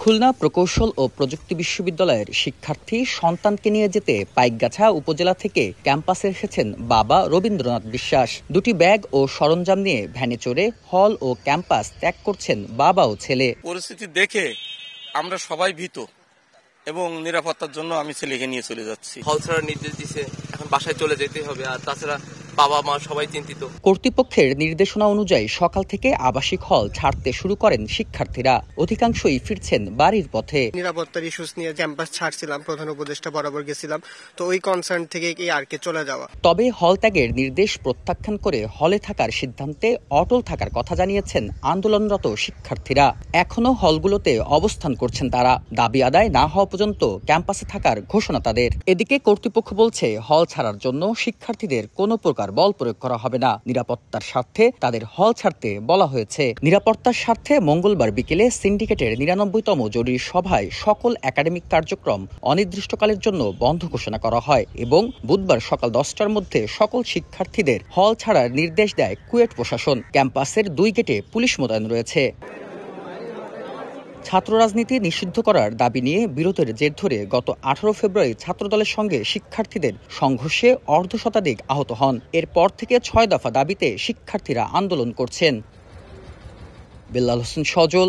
খুলনা প্রকৌশল ও প্রযুক্তি বিশ্ববিদ্যালয়ের শিক্ষার্থী সন্তানকে নিয়ে যেতে পাইকগাছা উপজেলা থেকে ক্যাম্পাসে এসেছেন বাবা রবীন্দ্রনাথ বিশ্বাস। দুটি ব্যাগ ও সরঞ্জাম নিয়ে ভ্যানে চড়ে হল ও ক্যাম্পাস ত্যাগ করছেন বাবা ও ছেলে। পরিস্থিতি দেখে আমরা সবাই ভীত এবং নিরাপত্তার জন্য আমি ছেলেকে নিয়ে চলে যাচ্ছি। হল ছাড়ার নির্দেশ দিয়েছে, এখন বাসায় চলে যেতে হবে। আর তাছাড়া বাবা মা সবাই চিন্তিত। কর্তৃপক্ষের নির্দেশনা অনুযায়ী সকাল থেকে আবাসিক হল ছাড়তে শুরু করেন শিক্ষার্থীরা। অধিকাংশই ফিরছেন বাড়ির পথে। নিরাপত্তার ইস্যুস নিয়ে ক্যাম্পাস ছাড়ছিলাম, প্রধান উপদেষ্টা বরাবর গেছিলাম, তো ওই কনসার্ন থেকে কি আর কে চলে যাওয়া। তবে হল ত্যাগের নির্দেশ প্রত্যাখ্যান করে হলে থাকার সিদ্ধান্তে অটল থাকার কথা জানিয়েছেন আন্দোলনরত শিক্ষার্থীরা। এখনো হলগুলোতে অবস্থান করছেন তারা। দাবি আদায় না হওয়া পর্যন্ত ক্যাম্পাসে থাকার ঘোষণা তাদের। এদিকে কর্তৃপক্ষ বলছে হল ছাড়ার জন্য শিক্ষার্থীদের কোনো প্রকার বল প্রয়োগ করা হবে না। নিরাপত্তার স্বার্থে তাদের হল ছাড়তে বলা হয়েছে। নিরাপত্তার স্বার্থে মঙ্গলবার বিকেলে সিন্ডিকেটের ৯৯তম জরুরি সভায় সকল একাডেমিক কার্যক্রম অনির্দিষ্টকালের জন্য বন্ধ ঘোষণা করা হয় এবং বুধবার সকাল ১০টার মধ্যে সকল শিক্ষার্থীদের হল ছাড়ার নির্দেশ দেয় কুয়েট প্রশাসন। ক্যাম্পাসের ২ গেটে পুলিশ মোতায়েন রয়েছে। ছাত্র রাজনীতি নিষিদ্ধ করার দাবি নিয়ে বিরোধের জের ধরে গত ১৮ ফেব্রুয়ারি ছাত্রদলের সঙ্গে শিক্ষার্থীদের সংঘর্ষে অর্ধশতাধিক আহত হন। এরপর থেকে ৬ দফা দাবিতে শিক্ষার্থীরা আন্দোলন করছেন। বেলাল হোসেন সজল,